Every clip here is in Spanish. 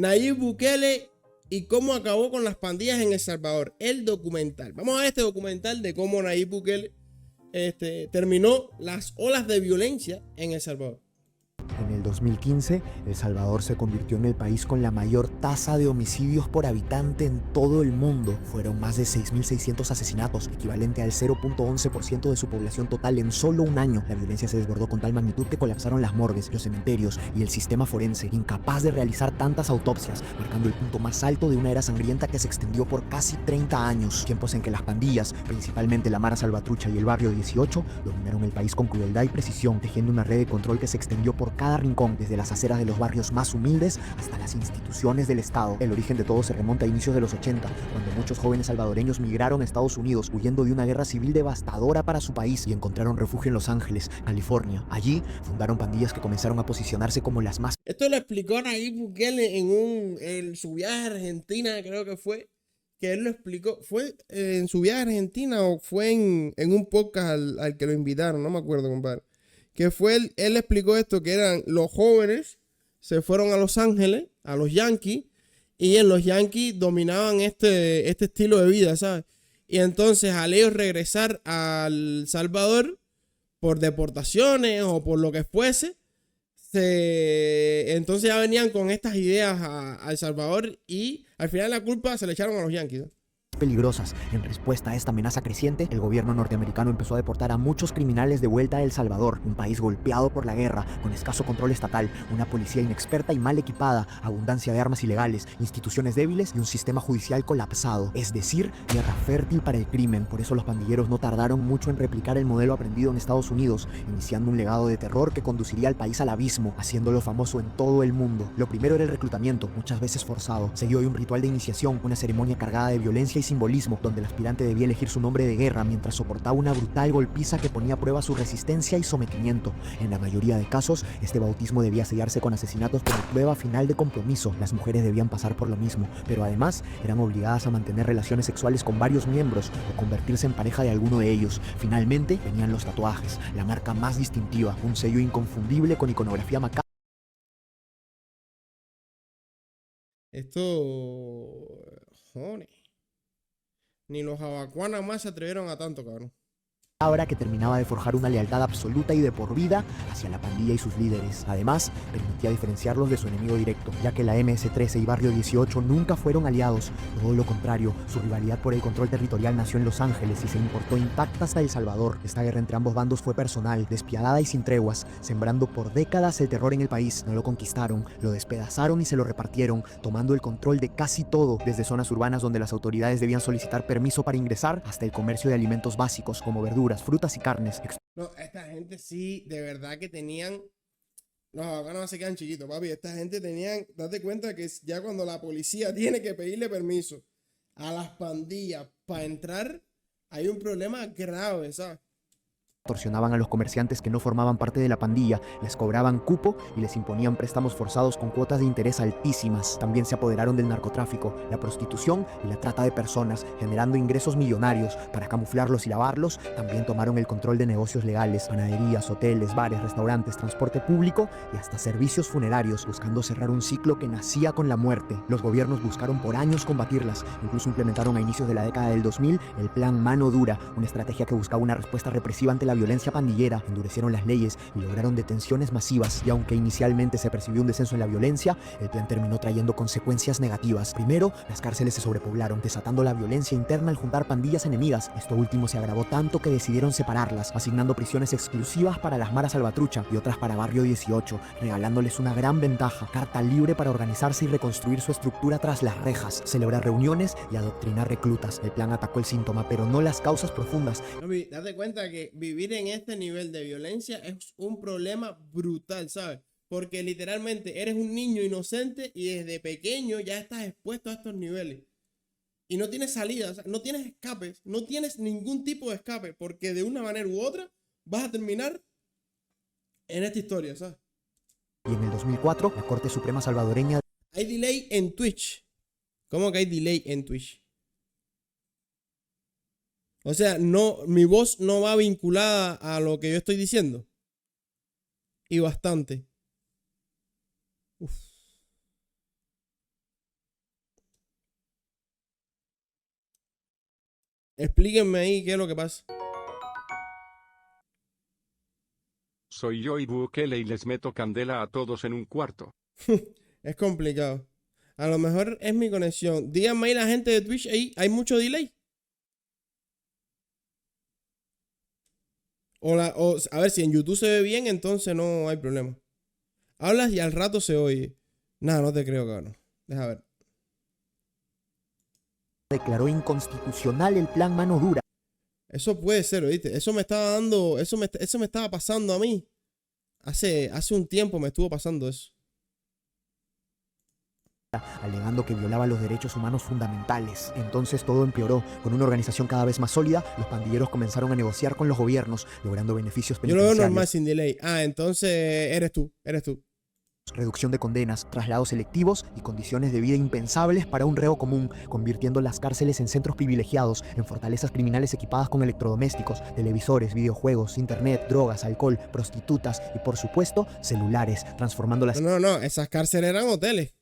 Nayib Bukele y cómo acabó con las pandillas en El Salvador. El documental. Vamos a ver este documental de cómo Nayib Bukele terminó las olas de violencia en El Salvador. En el 2015, El Salvador se convirtió en el país con la mayor tasa de homicidios por habitante en todo el mundo. Fueron más de 6.600 asesinatos, equivalente al 0.11% de su población total en solo un año. La violencia se desbordó con tal magnitud que colapsaron las morgues, los cementerios y el sistema forense, incapaz de realizar tantas autopsias, marcando el punto más alto de una era sangrienta que se extendió por casi 30 años. Tiempos en que las pandillas, principalmente la Mara Salvatrucha y el Barrio 18, dominaron el país con crueldad y precisión, tejiendo una red de control que se extendió por cada rincón, desde las aceras de los barrios más humildes hasta las instituciones del Estado. El origen de todo se remonta a inicios de los 80, cuando muchos jóvenes salvadoreños migraron a Estados Unidos huyendo de una guerra civil devastadora para su país y encontraron refugio en Los Ángeles, California. Allí fundaron pandillas que comenzaron a posicionarse como las más... Esto lo explicó Nayib Bukele en su viaje a Argentina, creo que fue, que él lo explicó. ¿Fue en su viaje a Argentina o fue en un podcast al que lo invitaron? No me acuerdo, compadre. Que fue él explicó esto, que eran los jóvenes, se fueron a Los Ángeles, a los Yankees, y en los Yankees dominaban este estilo de vida, ¿sabes? Y entonces al ellos regresar a El Salvador por deportaciones o por lo que fuese, entonces ya venían con estas ideas a El Salvador y al final la culpa se le echaron a los Yankees, ¿no? Peligrosas. En respuesta a esta amenaza creciente, el gobierno norteamericano empezó a deportar a muchos criminales de vuelta a El Salvador, un país golpeado por la guerra, con escaso control estatal, una policía inexperta y mal equipada, abundancia de armas ilegales, instituciones débiles y un sistema judicial colapsado, es decir, tierra fértil para el crimen. Por eso los pandilleros no tardaron mucho en replicar el modelo aprendido en Estados Unidos, iniciando un legado de terror que conduciría al país al abismo, haciéndolo famoso en todo el mundo. Lo primero era el reclutamiento, muchas veces forzado, seguido de un ritual de iniciación, una ceremonia cargada de violencia y simbolismo, donde el aspirante debía elegir su nombre de guerra mientras soportaba una brutal golpiza que ponía a prueba su resistencia y sometimiento. En la mayoría de casos, este bautismo debía sellarse con asesinatos como prueba final de compromiso. Las mujeres debían pasar por lo mismo, pero además eran obligadas a mantener relaciones sexuales con varios miembros o convertirse en pareja de alguno de ellos. Finalmente, venían los tatuajes, la marca más distintiva, un sello inconfundible con iconografía macabra. Esto, joder, ni los abacuanas más se atrevieron a tanto, cabrón. Que terminaba de forjar una lealtad absoluta y de por vida hacia la pandilla y sus líderes. Además, permitía diferenciarlos de su enemigo directo, ya que la MS-13 y Barrio 18 nunca fueron aliados. Todo lo contrario, su rivalidad por el control territorial nació en Los Ángeles y se importó intacta hasta El Salvador. Esta guerra entre ambos bandos fue personal, despiadada y sin treguas, sembrando por décadas el terror en el país. No lo conquistaron, lo despedazaron y se lo repartieron, tomando el control de casi todo, desde zonas urbanas donde las autoridades debían solicitar permiso para ingresar, hasta el comercio de alimentos básicos como verduras, frutas y carnes. No, esta gente sí, de verdad que tenían. Los abacanos no se quedan chiquitos, papi. Esta gente tenían. Date cuenta que ya cuando la policía tiene que pedirle permiso a las pandillas para entrar, hay un problema grave, ¿sabes? Extorsionaban a los comerciantes que no formaban parte de la pandilla, les cobraban cupo y les imponían préstamos forzados con cuotas de interés altísimas. También se apoderaron del narcotráfico, la prostitución y la trata de personas, generando ingresos millonarios. Para camuflarlos y lavarlos, también tomaron el control de negocios legales, panaderías, hoteles, bares, restaurantes, transporte público y hasta servicios funerarios, buscando cerrar un ciclo que nacía con la muerte. Los gobiernos buscaron por años combatirlas, incluso implementaron a inicios de la década del 2000 el Plan Mano Dura, una estrategia que buscaba una respuesta represiva ante la violencia pandillera. Endurecieron las leyes y lograron detenciones masivas, y aunque inicialmente se percibió un descenso en la violencia, el plan terminó trayendo consecuencias negativas. Primero, las cárceles se sobrepoblaron, desatando la violencia interna al juntar pandillas enemigas. Esto último se agravó tanto que decidieron separarlas, asignando prisiones exclusivas para las Mara Salvatrucha y otras para Barrio 18, regalándoles una gran ventaja: carta libre para organizarse y reconstruir su estructura tras las rejas, celebrar reuniones y adoctrinar reclutas. El plan atacó el síntoma, pero no las causas profundas. Date cuenta que vivir en este nivel de violencia es un problema brutal, ¿sabes? Porque literalmente eres un niño inocente y desde pequeño ya estás expuesto a estos niveles. Y no tienes salida, o sea, no tienes escapes, no tienes ningún tipo de escape, porque de una manera u otra vas a terminar en esta historia, ¿sabes? Y en el 2004, la Corte Suprema salvadoreña... Hay delay en Twitch. ¿Cómo que hay delay en Twitch? O sea, no, mi voz no va vinculada a lo que yo estoy diciendo. Y bastante. Uf. Explíquenme ahí qué es lo que pasa. Soy yo y Bukele y les meto candela a todos en un cuarto. Es complicado. A lo mejor es mi conexión. Díganme ahí la gente de Twitch, ahí hay mucho delay. A ver, si en YouTube se ve bien, entonces no hay problema. Hablas y al rato se oye. Nada, no te creo, cabrón. Deja ver. Declaró inconstitucional el plan mano dura. Eso puede ser, ¿oíste? Eso me estaba dando. Eso me estaba pasando a mí. Hace un tiempo me estuvo pasando eso. Alegando que violaba los derechos humanos fundamentales. Entonces todo empeoró. Con una organización cada vez más sólida, los pandilleros comenzaron a negociar con los gobiernos, logrando beneficios Yo lo veo normal penitenciarios, sin delay. Ah, entonces eres tú. reducción de condenas, traslados selectivos y condiciones de vida impensables para un reo común, convirtiendo las cárceles en centros privilegiados, en fortalezas criminales equipadas con electrodomésticos, televisores, videojuegos, internet, drogas, alcohol, prostitutas y, por supuesto, celulares, transformando las No, esas cárceles eran hoteles.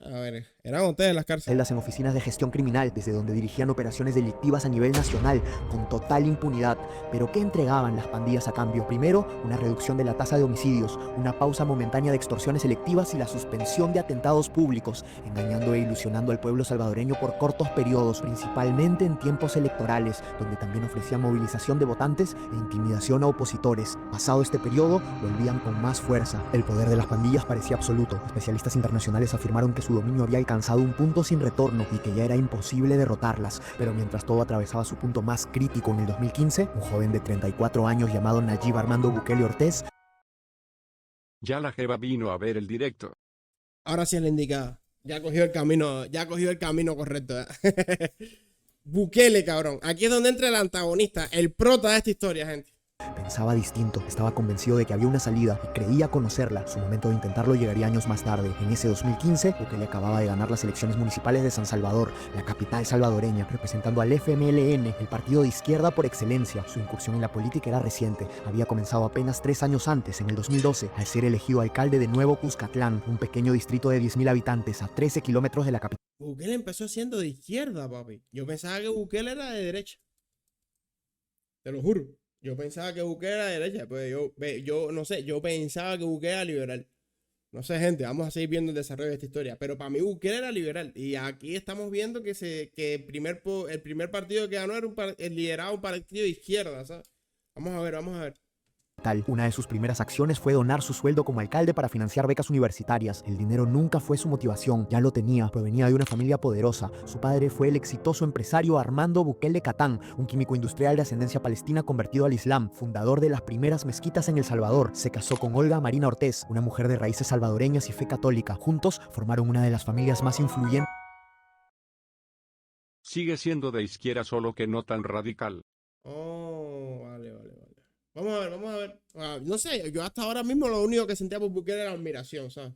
A ver, eran hoteles las cárceles. celdas en oficinas de gestión criminal, desde donde dirigían operaciones delictivas a nivel nacional, con total impunidad. Pero ¿qué entregaban las pandillas a cambio? Primero, una reducción de la tasa de homicidios, una pausa momentánea de extorsiones selectivas y la suspensión de atentados públicos, engañando e ilusionando al pueblo salvadoreño por cortos periodos, principalmente en tiempos electorales, donde también ofrecían movilización de votantes e intimidación a opositores. Pasado este periodo, volvían con más fuerza. El poder de las pandillas parecía absoluto. Especialistas internacionales afirmaron que su dominio había alcanzado un punto sin retorno y que ya era imposible derrotarlas. Pero mientras todo atravesaba su punto más crítico en el 2015, un joven de 34 años llamado Nayib Armando Bukele Ortiz Ya la jeva vino a ver el directo. Ahora sí es la indicada. Ya cogió el camino correcto. Bukele, cabrón. Aquí es donde entra el antagonista, el prota de esta historia, gente. pensaba distinto, estaba convencido de que había una salida y creía conocerla. Su momento de intentarlo llegaría años más tarde. En ese 2015, Bukele acababa de ganar las elecciones municipales de San Salvador, la capital salvadoreña, representando al FMLN, el partido de izquierda por excelencia. Su incursión en la política era reciente. Había comenzado apenas 3 años antes, en el 2012, al ser elegido alcalde de Nuevo Cuscatlán, un pequeño distrito de 10.000 habitantes a 13 kilómetros de la capital. Bukele empezó siendo de izquierda, papi. Yo pensaba que Bukele era de derecha. Te lo juro. Yo pensaba que Bukele era de derecha. Pues yo no sé, yo pensaba que Bukele era liberal. No sé, gente, vamos a seguir viendo el desarrollo de esta historia. Pero para mí Bukele era liberal. Y aquí estamos viendo que el primer partido que ganó era lideraba un partido de izquierda, ¿sabes? Vamos a ver. Una de sus primeras acciones fue donar su sueldo como alcalde para financiar becas universitarias. El dinero nunca fue su motivación, ya lo tenía, provenía de una familia poderosa. Su padre fue el exitoso empresario Armando Bukele Catán, un químico industrial de ascendencia palestina convertido al Islam, fundador de las primeras mezquitas en El Salvador. Se casó con Olga Marina Ortiz, una mujer de raíces salvadoreñas y fe católica. Juntos formaron una de las familias más influyentes. Sigue siendo de izquierda, solo que no tan radical. Oh, vale. Vamos a ver. No sé, yo hasta ahora mismo lo único que sentía por Bukele era admiración, ¿sabes?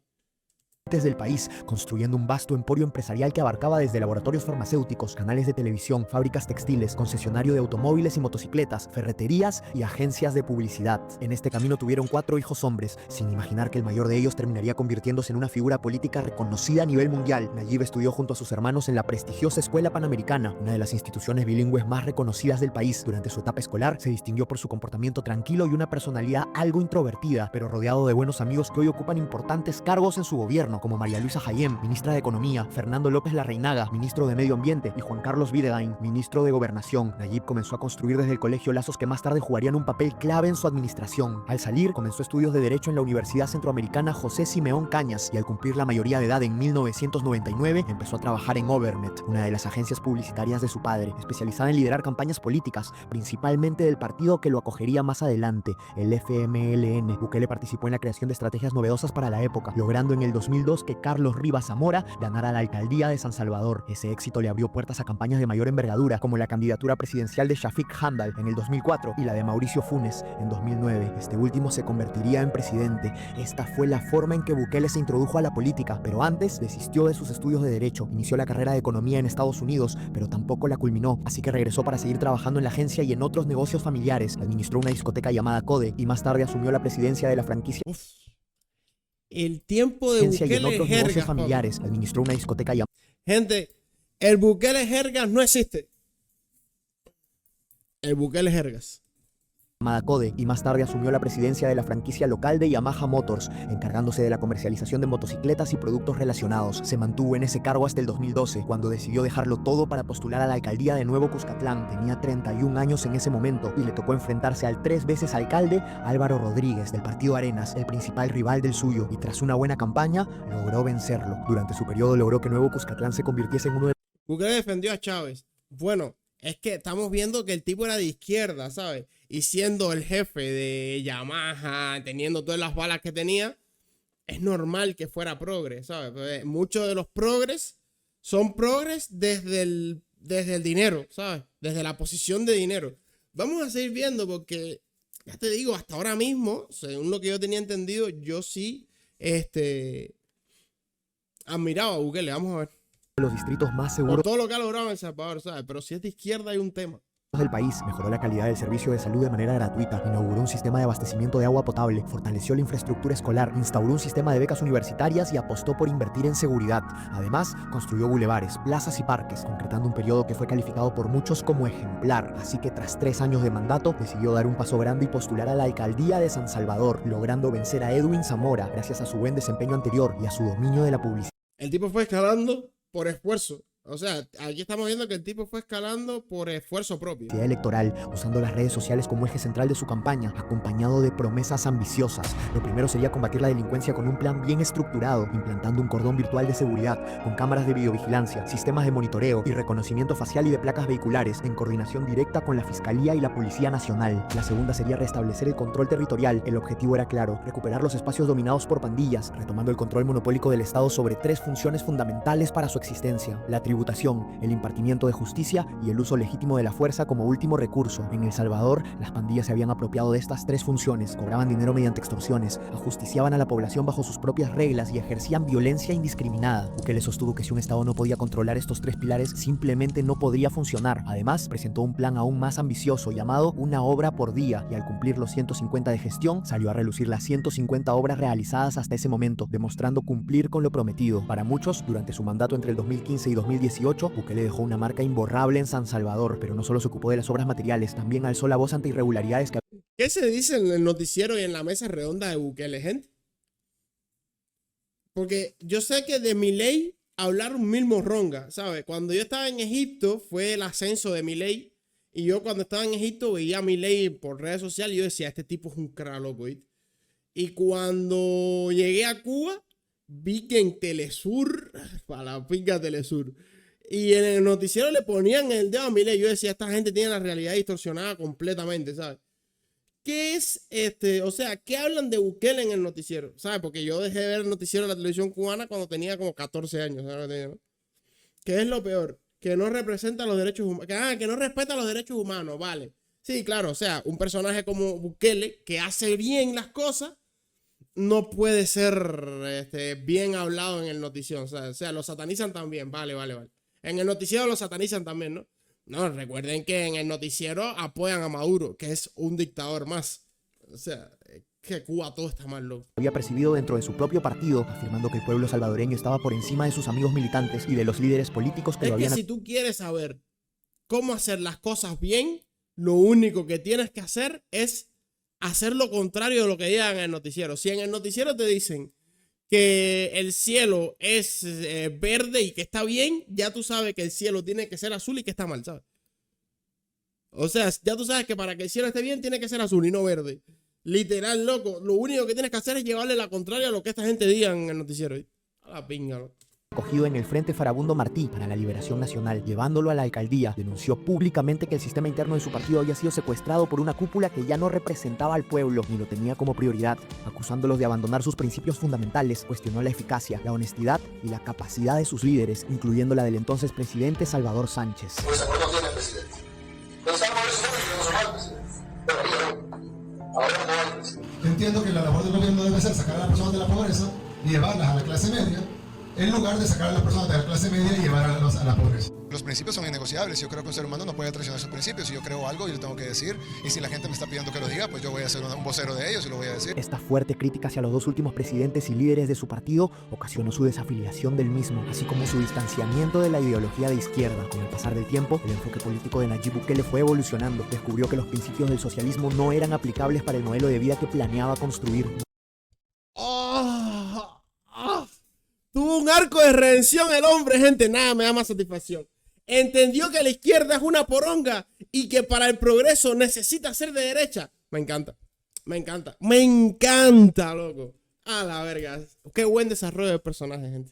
Del país, construyendo un vasto emporio empresarial que abarcaba desde laboratorios farmacéuticos, canales de televisión, fábricas textiles, concesionario de automóviles y motocicletas, ferreterías y agencias de publicidad. En este camino tuvieron 4 hijos hombres, sin imaginar que el mayor de ellos terminaría convirtiéndose en una figura política reconocida a nivel mundial. Nayib estudió junto a sus hermanos en la prestigiosa Escuela Panamericana, una de las instituciones bilingües más reconocidas del país. Durante su etapa escolar, se distinguió por su comportamiento tranquilo y una personalidad algo introvertida, pero rodeado de buenos amigos que hoy ocupan importantes cargos en su gobierno, como María Luisa Jayem, ministra de Economía, Fernando López Larreinaga, ministro de Medio Ambiente, y Juan Carlos Videgain, ministro de Gobernación. Nayib comenzó a construir desde el colegio lazos que más tarde jugarían un papel clave en su administración. Al salir, comenzó estudios de Derecho en la Universidad Centroamericana José Simeón Cañas, y al cumplir la mayoría de edad en 1999, empezó a trabajar en Overnet, una de las agencias publicitarias de su padre, especializada en liderar campañas políticas, principalmente del partido que lo acogería más adelante, el FMLN. Bukele participó en la creación de estrategias novedosas para la época, logrando en el 2002 que Carlos Rivas Zamora ganara la alcaldía de San Salvador. Ese éxito le abrió puertas a campañas de mayor envergadura, como la candidatura presidencial de Shafiq Handal en el 2004 y la de Mauricio Funes en 2009. Este último se convertiría en presidente. Esta fue la forma en que Bukele se introdujo a la política, pero antes desistió de sus estudios de Derecho. Inició la carrera de Economía en Estados Unidos, pero tampoco la culminó, así que regresó para seguir trabajando en la agencia y en otros negocios familiares. Administró una discoteca llamada Code y más tarde asumió la presidencia de la franquicia. El tiempo de Bukele y en otros negocios jergas, familiares. papi. Administró una discoteca llamada. Gente, el Bukele jergas no existe. El Bukele Jergas. llamada Code, y más tarde asumió la presidencia de la franquicia local de Yamaha Motors, encargándose de la comercialización de motocicletas y productos relacionados. Se mantuvo en ese cargo hasta el 2012, cuando decidió dejarlo todo para postular a la alcaldía de Nuevo Cuscatlán. Tenía 31 años en ese momento y le tocó enfrentarse al 3 veces alcalde Álvaro Rodríguez, del partido Arenas, el principal rival del suyo, y tras una buena campaña, logró vencerlo. Durante su periodo logró que Nuevo Cuscatlán se convirtiese en uno de... Bukele defendió a Chávez. Bueno, es que estamos viendo que el tipo era de izquierda, ¿sabes? Y siendo el jefe de Yamaha, teniendo todas las balas que tenía, es normal que fuera progres, ¿sabes? Pues muchos de los progres son progres desde el dinero, ¿sabes? Desde la posición de dinero. Vamos a seguir viendo porque, ya te digo, hasta ahora mismo, según lo que yo tenía entendido, yo sí admiraba a Bukele. Vamos a ver. los distritos más Por seguros todo lo que ha logrado en El Salvador, ¿sabes? Pero si es de izquierda hay un tema. del país, mejoró la calidad del servicio de salud de manera gratuita, inauguró un sistema de abastecimiento de agua potable, fortaleció la infraestructura escolar, instauró un sistema de becas universitarias y apostó por invertir en seguridad. Además, construyó bulevares, plazas y parques, concretando un periodo que fue calificado por muchos como ejemplar. Así que tras 3 años de mandato, decidió dar un paso grande y postular a la alcaldía de San Salvador, logrando vencer a Edwin Zamora gracias a su buen desempeño anterior y a su dominio de la publicidad. El tipo fue escalando por esfuerzo. O sea, aquí estamos viendo que el tipo fue escalando por esfuerzo propio. Electoral, usando las redes sociales como eje central de su campaña, acompañado de promesas ambiciosas. Lo primero sería combatir la delincuencia con un plan bien estructurado, implantando un cordón virtual de seguridad, con cámaras de videovigilancia, sistemas de monitoreo y reconocimiento facial y de placas vehiculares, en coordinación directa con la Fiscalía y la Policía Nacional. La segunda sería restablecer el control territorial. El objetivo era claro: recuperar los espacios dominados por pandillas, retomando el control monopólico del Estado sobre 3 funciones fundamentales para su existencia: la tributación, el impartimiento de justicia y el uso legítimo de la fuerza como último recurso. En El Salvador, las pandillas se habían apropiado de estas 3 funciones, cobraban dinero mediante extorsiones, ajusticiaban a la población bajo sus propias reglas y ejercían violencia indiscriminada. Bukele sostuvo que si un Estado no podía controlar estos 3 pilares, simplemente no podría funcionar. Además, presentó un plan aún más ambicioso llamado Una Obra por Día, y al cumplir los 150 de gestión, salió a relucir las 150 obras realizadas hasta ese momento, demostrando cumplir con lo prometido. Para muchos, durante su mandato entre el 2015 y 2018, Bukele dejó una marca imborrable en San Salvador, pero no solo se ocupó de las obras materiales, también alzó la voz ante irregularidades que... ¿Qué se dice en el noticiero y en la mesa redonda de Bukele, gente? Porque yo sé que de Milei hablaron mil morrongas, ¿sabes? Cuando yo estaba en Egipto fue el ascenso de Milei, y yo cuando estaba en Egipto veía a Milei por redes sociales y yo decía, este tipo es un crack loco, ¿viste? Y cuando llegué a Cuba, vi que en Telesur, para la pinga Telesur, y en el noticiero le ponían el dedo a Milei. Yo decía, esta gente tiene la realidad distorsionada completamente, ¿sabes? ¿Qué es o sea, qué hablan de Bukele en el noticiero? ¿Sabes? Porque yo dejé de ver el noticiero de la televisión cubana cuando tenía como 14 años, ¿sabes? ¿Qué es lo peor? Que no representa los derechos humanos. Que no respeta los derechos humanos, vale. Sí, claro, o sea, un personaje como Bukele, que hace bien las cosas, no puede ser bien hablado en el noticiero. O sea, lo satanizan también, vale. En el noticiero lo satanizan también, ¿no? No, recuerden que en el noticiero apoyan a Maduro, que es un dictador más. O sea, que Cuba todo está mal, loco. Había percibido dentro de su propio partido, afirmando que el pueblo salvadoreño estaba por encima de sus amigos militantes y de los líderes políticos que lo habían... Es que si tú quieres saber cómo hacer las cosas bien, lo único que tienes que hacer es hacer lo contrario de lo que digan en el noticiero. Si en el noticiero te dicen que el cielo es verde y que está bien, ya tú sabes que el cielo tiene que ser azul y que está mal, ¿sabes? O sea, ya tú sabes que para que el cielo esté bien tiene que ser azul y no verde. Literal, loco. Lo único que tienes que hacer es llevarle la contraria a lo que esta gente diga en el noticiero. A la pinga, loco. Cogido en el Frente Farabundo Martí para la Liberación Nacional, llevándolo a la alcaldía, denunció públicamente que el sistema interno de su partido había sido secuestrado por una cúpula que ya no representaba al pueblo ni lo tenía como prioridad. Acusándolos de abandonar sus principios fundamentales, cuestionó la eficacia, la honestidad y la capacidad de sus líderes, incluyendo la del entonces presidente Salvador Sánchez. Pues ahora no tiene presidente. Pensamos eso porque no somos presidente. Ahora no hay presidente. Entiendo que la labor del gobierno debe ser sacar a las personas de la pobreza y llevarlas a la clase media en lugar de sacar a las personas de la clase media y llevar a la pobreza. Los principios son innegociables. Yo creo que un ser humano no puede traicionar sus principios. Si yo creo algo, yo lo tengo que decir. Y si la gente me está pidiendo que lo diga, pues yo voy a ser un vocero de ellos y lo voy a decir. Esta fuerte crítica hacia los dos últimos presidentes y líderes de su partido ocasionó su desafiliación del mismo, así como su distanciamiento de la ideología de izquierda. Con el pasar del tiempo, el enfoque político de Nayib Bukele fue evolucionando. Descubrió que los principios del socialismo no eran aplicables para el modelo de vida que planeaba construir. Tuvo un arco de redención el hombre, gente. Nada me da más satisfacción. Entendió que la izquierda es una poronga y que para el progreso necesita ser de derecha. Me encanta. Me encanta. Me encanta, loco. A la verga. Qué buen desarrollo de personaje, gente.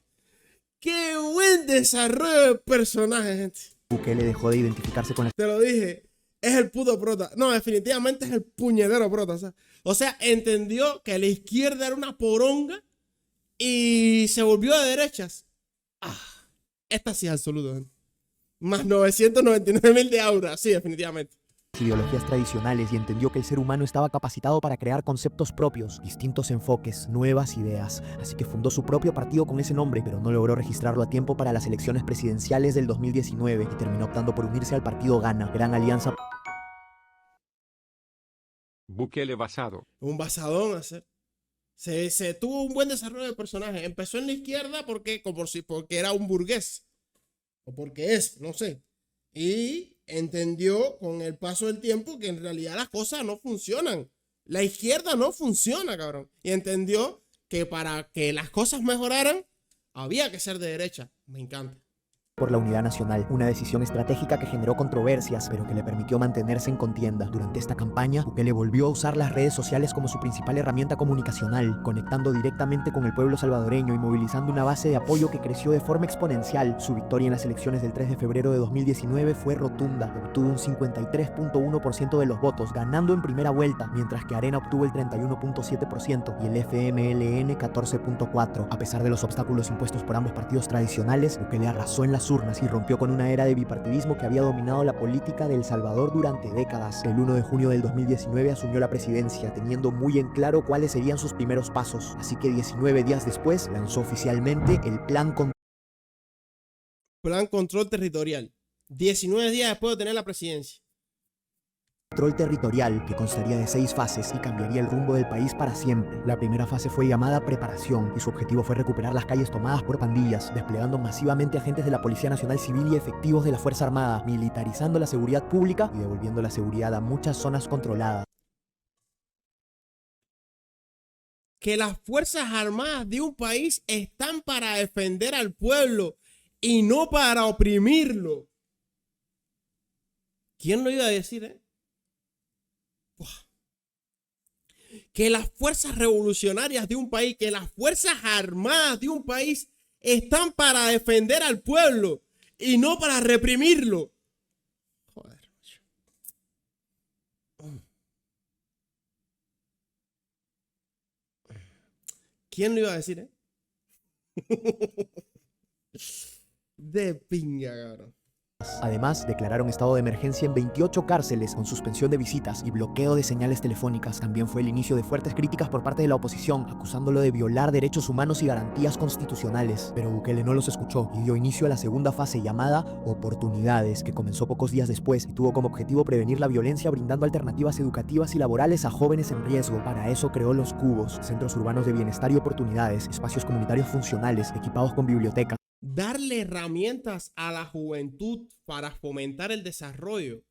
Qué buen desarrollo de personaje, gente. Bukele dejó de identificarse con la Te lo dije. Es el puto prota. No, definitivamente es el puñetero prota. O sea, entendió que la izquierda era una poronga y se volvió de derechas. Esta sí es absoluto, gente. Más 999.000 de aura. Sí, definitivamente. ideologías tradicionales y entendió que el ser humano estaba capacitado para crear conceptos propios, distintos enfoques, nuevas ideas. Así que fundó su propio partido con ese nombre, pero no logró registrarlo a tiempo para las elecciones presidenciales del 2019 y terminó optando por unirse al partido Gana, Gran Alianza. Bukele basado. Un basadón hacer. Se tuvo un buen desarrollo de personaje. Empezó en la izquierda porque era un burgués. O porque es, no sé. Y entendió con el paso del tiempo que en realidad las cosas no funcionan. La izquierda no funciona, cabrón. Y entendió que para que las cosas mejoraran, había que ser de derecha. Me encanta. Por la unidad nacional, una decisión estratégica que generó controversias, pero que le permitió mantenerse en contienda. Durante esta campaña, Bukele volvió a usar las redes sociales como su principal herramienta comunicacional, conectando directamente con el pueblo salvadoreño y movilizando una base de apoyo que creció de forma exponencial. Su victoria en las elecciones del 3 de febrero de 2019 fue rotunda. Obtuvo un 53.1% de los votos, ganando en primera vuelta, mientras que Arena obtuvo el 31.7% y el FMLN 14.4%. A pesar de los obstáculos impuestos por ambos partidos tradicionales, Bukele arrasó en las urnas y rompió con una era de bipartidismo que había dominado la política de El Salvador durante décadas. El 1 de junio del 2019 asumió la presidencia, teniendo muy en claro cuáles serían sus primeros pasos. Así que 19 días después lanzó oficialmente el Plan Control Territorial. 19 días después de tener la presidencia. Control Territorial, que constaría de 6 fases y cambiaría el rumbo del país para siempre. La primera fase fue llamada Preparación y su objetivo fue recuperar las calles tomadas por pandillas, desplegando masivamente agentes de la Policía Nacional Civil y efectivos de la Fuerza Armada, militarizando la seguridad pública y devolviendo la seguridad a muchas zonas controladas. Que las Fuerzas Armadas de un país están para defender al pueblo y no para oprimirlo. ¿Quién lo iba a decir, Que las fuerzas revolucionarias de un país, que las fuerzas armadas de un país están para defender al pueblo y no para reprimirlo? Joder. ¿Quién lo iba a decir, De pinga, cabrón. Además, declararon estado de emergencia en 28 cárceles con suspensión de visitas y bloqueo de señales telefónicas. También fue el inicio de fuertes críticas por parte de la oposición, acusándolo de violar derechos humanos y garantías constitucionales. Pero Bukele no los escuchó y dio inicio a la segunda fase llamada Oportunidades, que comenzó pocos días después y tuvo como objetivo prevenir la violencia brindando alternativas educativas y laborales a jóvenes en riesgo. Para eso creó los Cubos, centros urbanos de bienestar y oportunidades, espacios comunitarios funcionales, equipados con biblioteca. Darle herramientas a la juventud para fomentar el desarrollo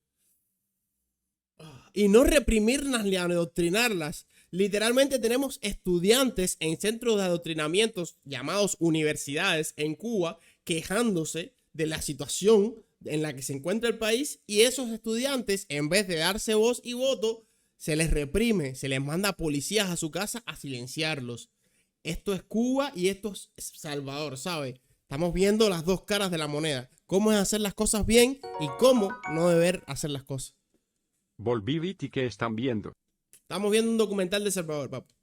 y no reprimirlas ni adoctrinarlas. Literalmente tenemos estudiantes en centros de adoctrinamientos llamados universidades en Cuba quejándose de la situación en la que se encuentra el país, y esos estudiantes, en vez de darse voz y voto, se les reprime, se les manda policías a su casa a silenciarlos. Esto es Cuba y esto es Salvador, ¿sabes? Estamos viendo las dos caras de la moneda. Cómo es hacer las cosas bien y cómo no deber hacer las cosas. Volví, Viti, ¿qué están viendo? Estamos viendo un documental de Salvador, papá.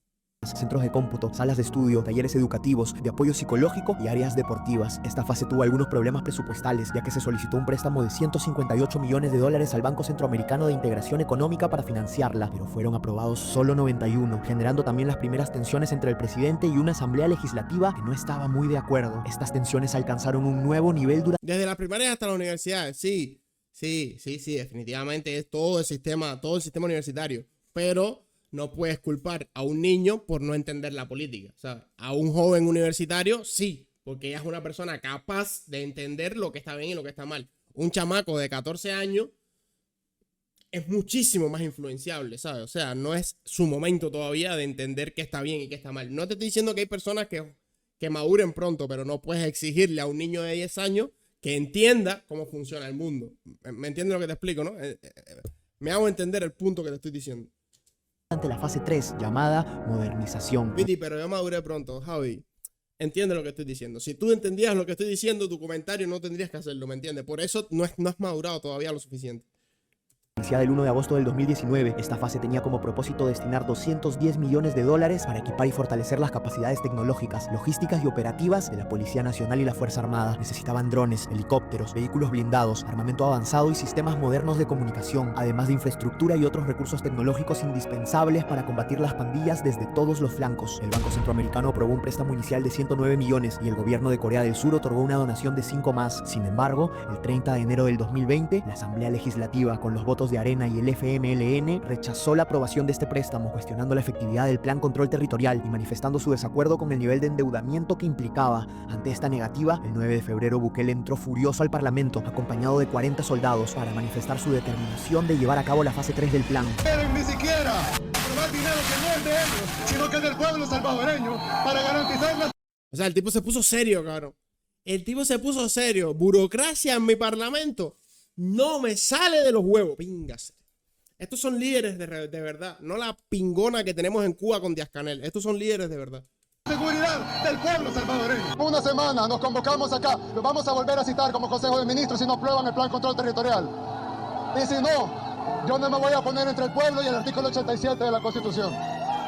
centros de cómputo, salas de estudio, talleres educativos, de apoyo psicológico y áreas deportivas. Esta fase tuvo algunos problemas presupuestales, ya que se solicitó un préstamo de $158 millones al Banco Centroamericano de Integración Económica para financiarla, pero fueron aprobados solo 91, generando también las primeras tensiones entre el presidente y una asamblea legislativa que no estaba muy de acuerdo. Estas tensiones alcanzaron un nuevo nivel durante Desde la primaria hasta la universidad, sí, definitivamente es todo el sistema universitario, pero no puedes culpar a un niño por no entender la política. O sea, a un joven universitario, sí, porque ella es una persona capaz de entender lo que está bien y lo que está mal. Un chamaco de 14 años es muchísimo más influenciable, ¿sabes? O sea, no es su momento todavía de entender qué está bien y qué está mal. No te estoy diciendo que hay personas que maduren pronto, pero no puedes exigirle a un niño de 10 años que entienda cómo funciona el mundo. ¿Me entiendes lo que te explico, no? Me hago entender el punto que te estoy diciendo. la fase 3, llamada modernización. Viti, pero yo maduré pronto, Javi. Entiende lo que estoy diciendo. Si tú entendías lo que estoy diciendo, tu comentario no tendrías que hacerlo, ¿me entiendes? Por eso no has madurado todavía lo suficiente. Iniciada el 1 de agosto del 2019, esta fase tenía como propósito destinar $210 millones para equipar y fortalecer las capacidades tecnológicas, logísticas y operativas de la Policía Nacional y la Fuerza Armada. Necesitaban drones, helicópteros, vehículos blindados, armamento avanzado y sistemas modernos de comunicación, además de infraestructura y otros recursos tecnológicos indispensables para combatir las pandillas desde todos los flancos. El Banco Centroamericano aprobó un préstamo inicial de 109 millones y el gobierno de Corea del Sur otorgó una donación de 5 más. Sin embargo, el 30 de enero del 2020, la Asamblea Legislativa, con los votos de Arena y el FMLN, rechazó la aprobación de este préstamo, cuestionando la efectividad del Plan Control Territorial y manifestando su desacuerdo con el nivel de endeudamiento que implicaba. Ante esta negativa, el 9 de febrero Bukele entró furioso al Parlamento, acompañado de 40 soldados, para manifestar su determinación de llevar a cabo la fase 3 del plan. Ni siquiera robar dinero que no es de ellos, sino que es del pueblo salvadoreño, para garantizar la... O sea, el tipo se puso serio, cabrón. El tipo se puso serio. Burocracia en mi parlamento. No me sale de los huevos. Píngase. Estos son líderes de verdad. No la pingona que tenemos en Cuba con Díaz-Canel. Estos son líderes de verdad. seguridad del pueblo salvadoreño. Una semana nos convocamos acá. Lo vamos a volver a citar como Consejo de Ministros si no aprueban el Plan Control Territorial. Y si no, yo no me voy a poner entre el pueblo y el artículo 87 de la Constitución.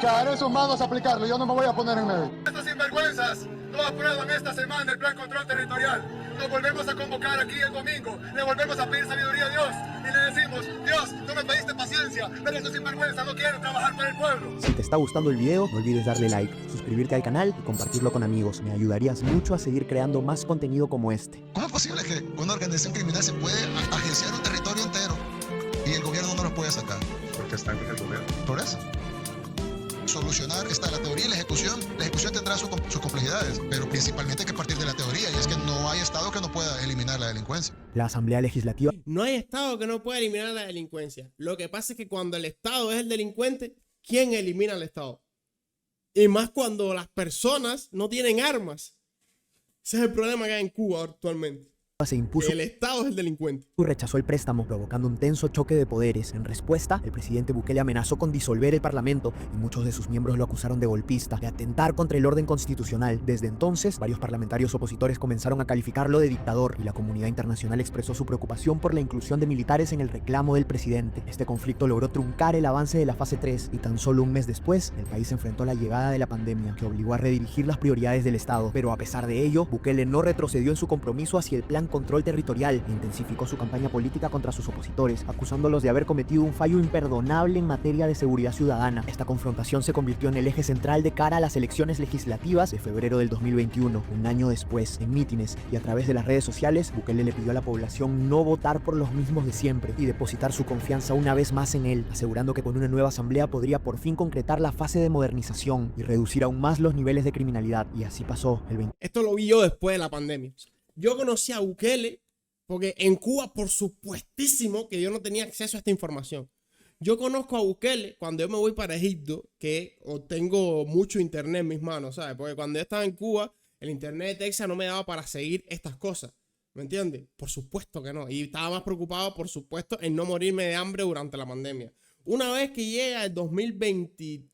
Caeré en sus manos a aplicarlo. Yo no me voy a poner en medio. Estas sinvergüenzas no aprueban esta semana el Plan Control Territorial. Nos volvemos a convocar aquí el domingo. Le volvemos a pedir sabiduría a Dios. Y le decimos, Dios, tú me pediste paciencia, pero estos sinvergüenzas no quieren trabajar para el pueblo. Si te está gustando el video, no olvides darle like, suscribirte al canal y compartirlo con amigos. Me ayudarías mucho a seguir creando más contenido como este. ¿Cómo es posible que una organización criminal se puede agenciar un territorio entero y el gobierno no lo puede sacar? Porque está en el gobierno. Por eso. Solucionar está la teoría y la ejecución. La ejecución tendrá sus complejidades, pero principalmente hay que partir de la teoría, y es que no hay Estado que no pueda eliminar la delincuencia. La Asamblea Legislativa No hay Estado que no pueda eliminar la delincuencia. Lo que pasa es que cuando el Estado es el delincuente, ¿quién elimina al Estado? Y más cuando las personas no tienen armas. Ese es el problema que hay en Cuba actualmente. se impuso El Estado es el delincuente. y rechazó el préstamo, provocando un tenso choque de poderes. En respuesta, el presidente Bukele amenazó con disolver el parlamento y muchos de sus miembros lo acusaron de golpista, de atentar contra el orden constitucional. Desde entonces, varios parlamentarios opositores comenzaron a calificarlo de dictador y la comunidad internacional expresó su preocupación por la inclusión de militares en el reclamo del presidente. Este conflicto logró truncar el avance de la fase 3 y tan solo un mes después, el país enfrentó la llegada de la pandemia, que obligó a redirigir las prioridades del Estado. Pero a pesar de ello, Bukele no retrocedió en su compromiso hacia el plan control territorial e intensificó su campaña política contra sus opositores, acusándolos de haber cometido un fallo imperdonable en materia de seguridad ciudadana. Esta confrontación se convirtió en el eje central de cara a las elecciones legislativas de febrero del 2021. Un año después, en mítines y a través de las redes sociales, Bukele le pidió a la población no votar por los mismos de siempre y depositar su confianza una vez más en él, asegurando que con una nueva asamblea podría por fin concretar la fase de modernización y reducir aún más los niveles de criminalidad. Y así pasó el 20. Esto lo vi yo después de la pandemia. Yo conocí a Bukele porque en Cuba, por supuestísimo, que yo no tenía acceso a esta información. Yo conozco a Bukele cuando yo me voy para Egipto, que tengo mucho internet en mis manos, ¿sabes? Porque cuando yo estaba en Cuba, el internet de Texas no me daba para seguir estas cosas. ¿Me entiendes? Por supuesto que no. Y estaba más preocupado, por supuesto, en no morirme de hambre durante la pandemia. Una vez que llega el 2023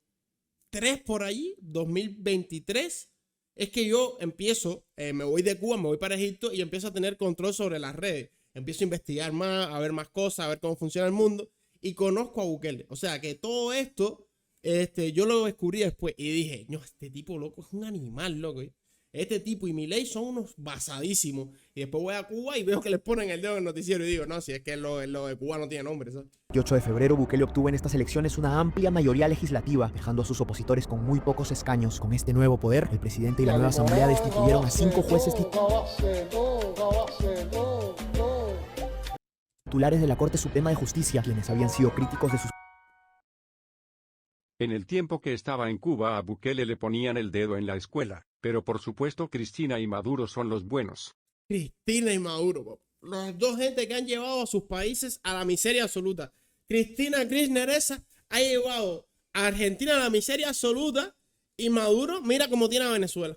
por allí, 2023... es que yo empiezo, me voy de Cuba, me voy para Egipto y empiezo a tener control sobre las redes. Empiezo a investigar más, a ver más cosas, a ver cómo funciona el mundo y conozco a Bukele. O sea que todo esto Yo lo descubrí después y dije, no, este tipo loco es un animal, loco. Este tipo y Milei son unos basadísimos. Y después voy a Cuba y veo que les ponen el dedo en el noticiero y digo, no, si es que lo de Cuba no tiene nombre, ¿sabes? El 8 de febrero, Bukele obtuvo en estas elecciones una amplia mayoría legislativa, dejando a sus opositores con muy pocos escaños. Con este nuevo poder, el presidente y la nueva asamblea destituyeron a 5 jueces titulares de la Corte Suprema de Justicia, quienes habían sido críticos de sus En el tiempo que estaba en Cuba a Bukele le ponían el dedo en la escuela, pero por supuesto Cristina y Maduro son los buenos. Cristina y Maduro, papá. Los dos gente que han llevado a sus países a la miseria absoluta. Cristina Kirchner esa ha llevado a Argentina a la miseria absoluta y Maduro, mira cómo tiene a Venezuela.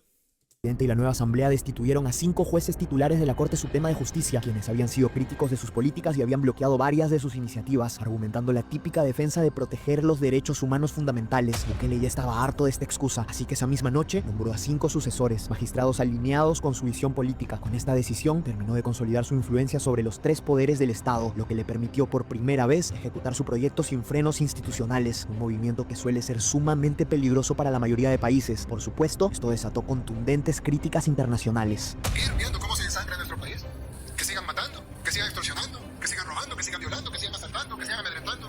El presidente y la nueva asamblea destituyeron a 5 jueces titulares de la Corte Suprema de Justicia, quienes habían sido críticos de sus políticas y habían bloqueado varias de sus iniciativas, argumentando la típica defensa de proteger los derechos humanos fundamentales. Bukele ya estaba harto de esta excusa, así que esa misma noche nombró a 5 sucesores, magistrados alineados con su visión política. Con esta decisión terminó de consolidar su influencia sobre los 3 poderes del Estado, lo que le permitió por primera vez ejecutar su proyecto sin frenos institucionales, un movimiento que suele ser sumamente peligroso para la mayoría de países. Por supuesto, esto desató contundentes críticas internacionales. Ir viendo cómo se desangra nuestro país. Que sigan matando, que sigan extorsionando, que sigan robando, que sigan violando, que sigan asaltando, que sigan amedrentando.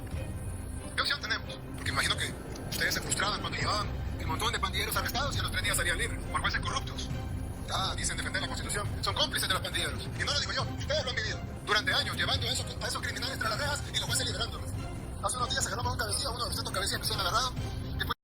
¿Qué opción tenemos? Porque imagino que ustedes se frustraban cuando llevaban el montón de pandilleros arrestados y a los 3 días salían libres por jueces corruptos. Dicen defender la Constitución. Son cómplices de los pandilleros. Y no lo digo yo, ustedes lo han vivido. Durante años llevando a esos criminales tras las rejas y los jueces liberándolos. Hace unos días agarramos un cabecilla, uno de los 600 cabecillas que se han agarrado. Después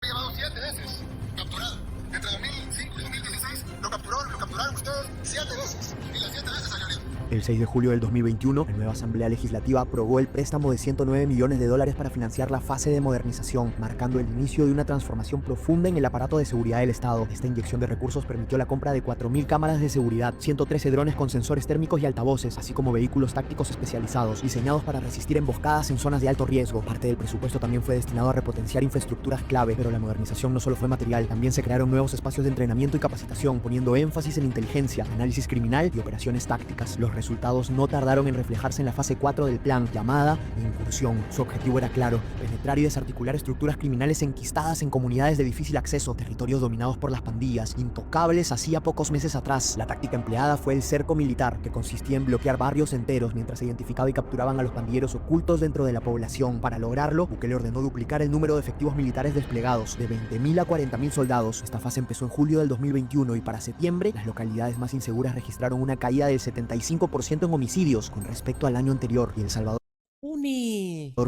llevado 7 veces capturado. Entre 2005 y 2016 lo capturaron ustedes 7 veces. Y las 7 veces salió libre. El 6 de julio del 2021, la nueva Asamblea Legislativa aprobó el préstamo de $109 millones para financiar la fase de modernización, marcando el inicio de una transformación profunda en el aparato de seguridad del Estado. Esta inyección de recursos permitió la compra de 4.000 cámaras de seguridad, 113 drones con sensores térmicos y altavoces, así como vehículos tácticos especializados, diseñados para resistir emboscadas en zonas de alto riesgo. Parte del presupuesto también fue destinado a repotenciar infraestructuras clave, pero la modernización no solo fue material, también se crearon nuevos espacios de entrenamiento y capacitación, poniendo énfasis en inteligencia, análisis criminal y operaciones tácticas. Los resultados no tardaron en reflejarse en la fase 4 del plan, llamada incursión. Su objetivo era claro: penetrar y desarticular estructuras criminales enquistadas en comunidades de difícil acceso, territorios dominados por las pandillas, intocables hacía pocos meses atrás. La táctica empleada fue el cerco militar, que consistía en bloquear barrios enteros mientras se identificaba y capturaban a los pandilleros ocultos dentro de la población. Para lograrlo, Bukele ordenó duplicar el número de efectivos militares desplegados, de 20.000 a 40.000 soldados. Esta fase empezó en julio del 2021 y para septiembre, las localidades más inseguras registraron una caída del 75% en homicidios con respecto al año anterior, y El Salvador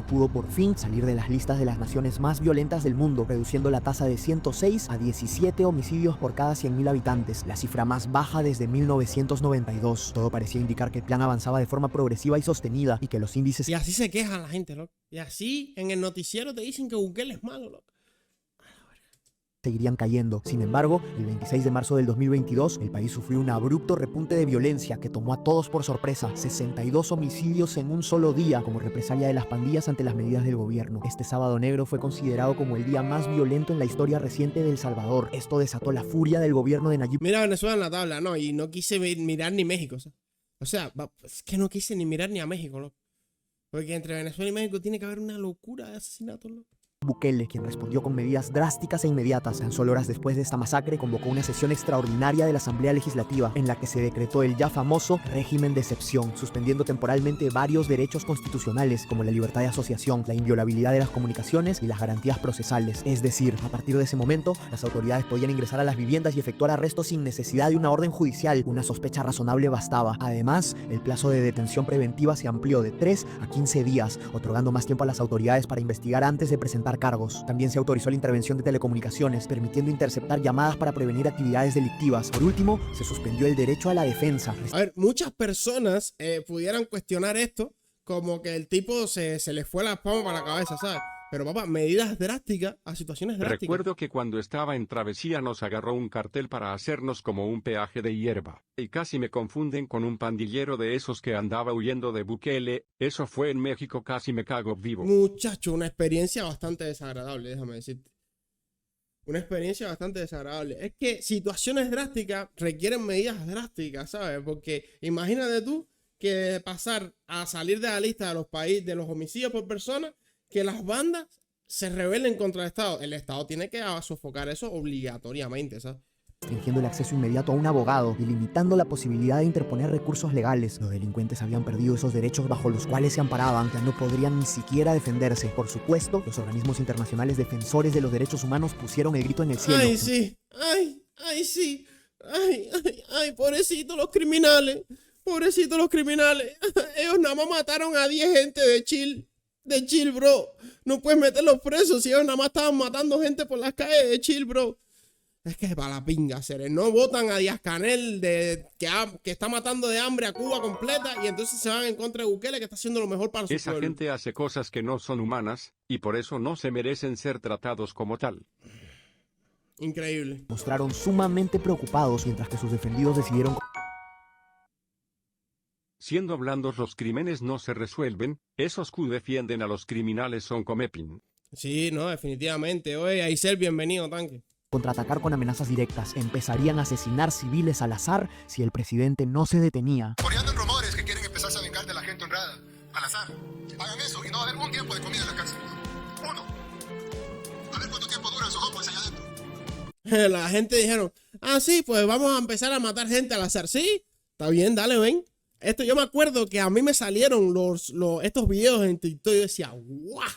pudo por fin salir de las listas de las naciones más violentas del mundo, reduciendo la tasa de 106 a 17 homicidios por cada 100.000 habitantes, la cifra más baja desde 1992. Todo parecía indicar que el plan avanzaba de forma progresiva y sostenida y que los índices... Y así se queja la gente, loco. Y así en el noticiero te dicen que Bukele es malo, loco. seguirían cayendo. Sin embargo, el 26 de marzo del 2022, el país sufrió un abrupto repunte de violencia que tomó a todos por sorpresa. 62 homicidios en un solo día como represalia de las pandillas ante las medidas del gobierno. Este sábado negro fue considerado como el día más violento en la historia reciente de El Salvador. Esto desató la furia del gobierno de Nayib. Mira Venezuela en la tabla, no, y no quise mirar ni México, o sea, es que no quise ni mirar ni a México, loco. Porque entre Venezuela y México tiene que haber una locura de asesinatos, loco. Bukele, quien respondió con medidas drásticas e inmediatas. Tan solo horas después de esta masacre, convocó una sesión extraordinaria de la Asamblea Legislativa, en la que se decretó el ya famoso régimen de excepción, suspendiendo temporalmente varios derechos constitucionales, como la libertad de asociación, la inviolabilidad de las comunicaciones y las garantías procesales. Es decir, a partir de ese momento, las autoridades podían ingresar a las viviendas y efectuar arrestos sin necesidad de una orden judicial. Una sospecha razonable bastaba. Además, el plazo de detención preventiva se amplió de 3 a 15 días, otorgando más tiempo a las autoridades para investigar antes de presentar cargos. También se autorizó la intervención de telecomunicaciones, permitiendo interceptar llamadas para prevenir actividades delictivas. Por último, se suspendió el derecho a la defensa. A ver, muchas personas pudieran cuestionar esto como que el tipo se le fue la palma para la cabeza, ¿sabes? Pero papá, medidas drásticas a situaciones drásticas. Recuerdo que cuando estaba en travesía nos agarró un cartel para hacernos como un peaje de hierba, y casi me confunden con un pandillero de esos que andaba huyendo de Bukele. Eso fue en México, casi me cago vivo. Muchacho, una experiencia bastante desagradable, déjame decirte. Una experiencia bastante desagradable. Es que situaciones drásticas requieren medidas drásticas, ¿sabes? Porque imagínate tú que pasar a salir de la lista de los países de los homicidios por persona, que las bandas se rebelen contra el Estado tiene que sofocar eso obligatoriamente, ¿sabes? Restringiendo el acceso inmediato a un abogado y limitando la posibilidad de interponer recursos legales. Los delincuentes habían perdido esos derechos bajo los cuales se amparaban, ya no podrían ni siquiera defenderse. Por supuesto, los organismos internacionales defensores de los derechos humanos pusieron el grito en el cielo. Ay, sí, ay, sí, ay, pobrecitos los criminales, ellos nada más mataron a 10 gente de chill, bro. No puedes meterlos presos si ellos nada más estaban matando gente por las calles de chill, bro. Es que es para la pinga, seres. No votan a Díaz-Canel que está matando de hambre a Cuba completa y entonces se van en contra de Bukele que está haciendo lo mejor para su Esa pueblo. gente hace cosas que no son humanas, y por eso no se merecen ser tratados como tal. Increíble. Mostraron sumamente preocupados mientras que sus defendidos decidieron... Siendo blandos los crímenes no se resuelven, esos que defienden a los criminales son comepin. Sí, no, definitivamente. Oye, Aisel, bienvenido, tanque. contraatacar con amenazas directas. Empezarían a asesinar civiles al azar si el presidente no se detenía. Por ahí andan rumores que quieren empezarse a vengar de la gente honrada, al azar. Hagan eso y no va a haber un tiempo de comida en la cárcel. Uno. A ver cuánto tiempo duran sus hombres allá adentro. La gente dijeron, sí, pues vamos a empezar a matar gente al azar. Sí, está bien, dale, ven. Esto yo me acuerdo que a mí me salieron estos videos en TikTok y yo decía, ¡guau!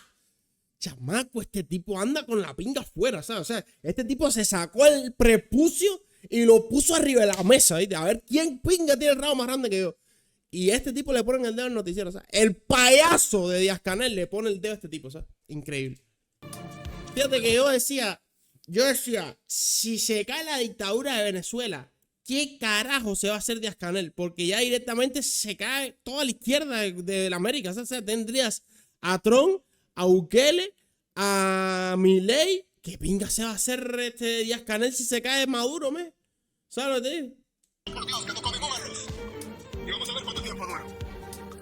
Chamaco, este tipo anda con la pinga afuera, ¿sabes? O sea, este tipo se sacó el prepucio y lo puso arriba de la mesa, ¿viste? A ver quién pinga tiene el rabo más grande que yo. Y a este tipo le ponen el dedo en el noticiero, ¿sabes? El payaso de Díaz-Canel le pone el dedo a este tipo, ¿sabes? Increíble. Fíjate que yo decía, si se cae la dictadura de Venezuela, ¿qué carajo se va a hacer Díaz-Canel? Porque ya directamente se cae toda la izquierda de la América. O sea, tendrías a Trump, a Bukele, a Milei. ¿Qué pinga se va a hacer Díaz-Canel si se cae Maduro, me? ¿Sabes lo que te digo? Por Dios, que no comen un arroz. Y vamos a ver cuánto tiempo dura.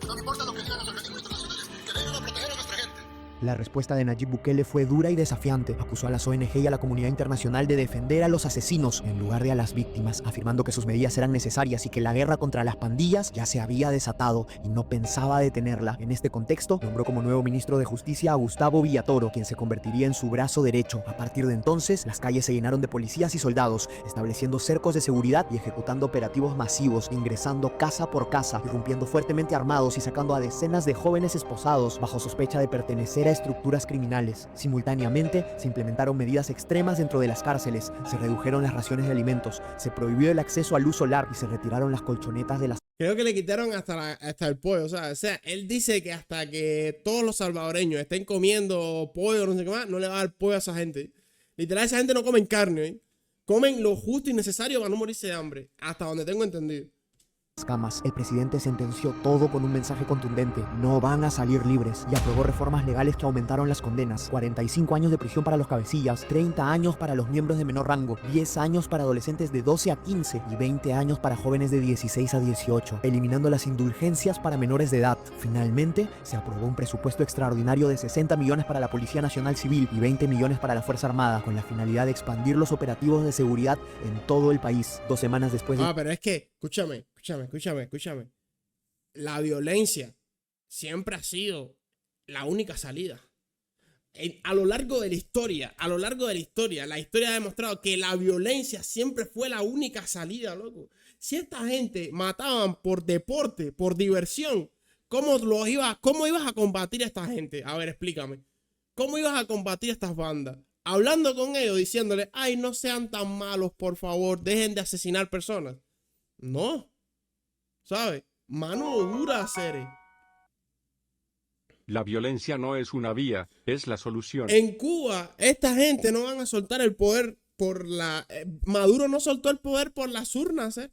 No me importa lo que digan los organismos internacionales, que vengan a proteger a nuestra gente. La respuesta de Nayib Bukele fue dura y desafiante. Acusó a las ONG y a la comunidad internacional de defender a los asesinos en lugar de a las víctimas, afirmando que sus medidas eran necesarias y que la guerra contra las pandillas ya se había desatado y no pensaba detenerla. En este contexto, nombró como nuevo ministro de Justicia a Gustavo Villatoro, quien se convertiría en su brazo derecho. A partir de entonces, las calles se llenaron de policías y soldados, estableciendo cercos de seguridad y ejecutando operativos masivos, ingresando casa por casa, irrumpiendo fuertemente armados y sacando a decenas de jóvenes esposados bajo sospecha de pertenecer a estructuras criminales. Simultáneamente, se implementaron medidas extremas dentro de las cárceles, se redujeron las raciones de alimentos, se prohibió el acceso a luz solar y se retiraron las colchonetas de las... Creo que le quitaron hasta el pollo, o sea, él dice que hasta que todos los salvadoreños estén comiendo pollo, no sé qué más, no le va a dar pollo a esa gente. Literal, esa gente no comen carne, ¿eh? Comen lo justo y necesario para no morirse de hambre, hasta donde tengo entendido. Camas. El presidente sentenció todo con un mensaje contundente: no van a salir libres, y aprobó reformas legales que aumentaron las condenas: 45 años de prisión para los cabecillas, 30 años para los miembros de menor rango, 10 años para adolescentes de 12 a 15 y 20 años para jóvenes de 16 a 18, eliminando las indulgencias para menores de edad. Finalmente, se aprobó un presupuesto extraordinario de 60 millones para la Policía Nacional Civil y 20 millones para la Fuerza Armada, con la finalidad de expandir los operativos de seguridad en todo el país. 2 semanas después de... Pero es que, escúchame. La violencia siempre ha sido la única salida. A lo largo de la historia, la historia ha demostrado que la violencia siempre fue la única salida, loco. Si esta gente mataban por deporte, por diversión, ¿cómo ibas a combatir a esta gente? A ver, explícame. ¿Cómo ibas a combatir a estas bandas? Hablando con ellos, diciéndoles, ay, no sean tan malos, por favor, dejen de asesinar personas. No. ¿Sabes? Mano dura, seres. La violencia no es una vía, es la solución. En Cuba, esta gente no van a soltar el poder Maduro no soltó el poder por las urnas, ¿eh?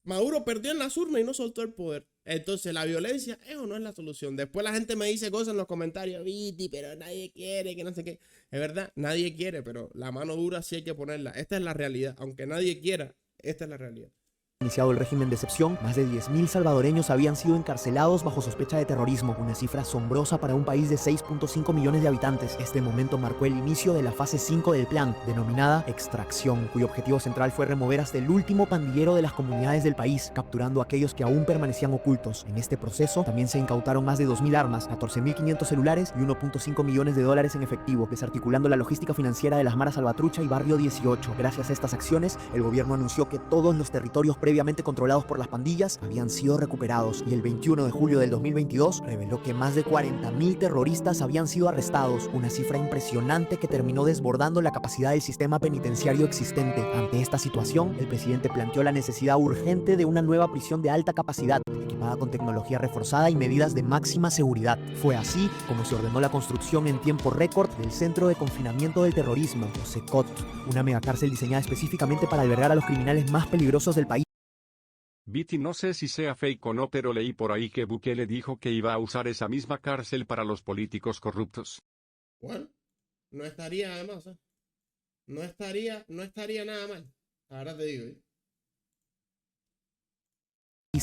Maduro perdió en las urnas y no soltó el poder. Entonces, la violencia, eso no es la solución. Después la gente me dice cosas en los comentarios, Viti, pero nadie quiere, que no sé qué. Es verdad, nadie quiere, pero la mano dura sí hay que ponerla. Esta es la realidad. Aunque nadie quiera, esta es la realidad. Iniciado el régimen de excepción, más de 10.000 salvadoreños habían sido encarcelados bajo sospecha de terrorismo, una cifra asombrosa para un país de 6.5 millones de habitantes. Este momento marcó el inicio de la fase 5 del plan, denominada extracción, cuyo objetivo central fue remover hasta el último pandillero de las comunidades del país, capturando a aquellos que aún permanecían ocultos. En este proceso también se incautaron más de 2.000 armas, 14.500 celulares y 1.5 millones de dólares en efectivo, desarticulando la logística financiera de las maras Salvatrucha y Barrio 18. Gracias a estas acciones, el gobierno anunció que todos los territorios previamente controlados por las pandillas habían sido recuperados, y el 21 de julio del 2022 reveló que más de 40.000 terroristas habían sido arrestados, una cifra impresionante que terminó desbordando la capacidad del sistema penitenciario existente. Ante esta situación, el presidente planteó la necesidad urgente de una nueva prisión de alta capacidad, equipada con tecnología reforzada y medidas de máxima seguridad. Fue así como se ordenó la construcción en tiempo récord del Centro de Confinamiento del Terrorismo, o CECOT, una megacárcel diseñada específicamente para albergar a los criminales más peligrosos del país. Viti, no sé si sea fake o no, pero leí por ahí que Bukele dijo que iba a usar esa misma cárcel para los políticos corruptos. Bueno, no estaría además, ¿eh? No estaría nada mal. Ahora te digo, ¿eh?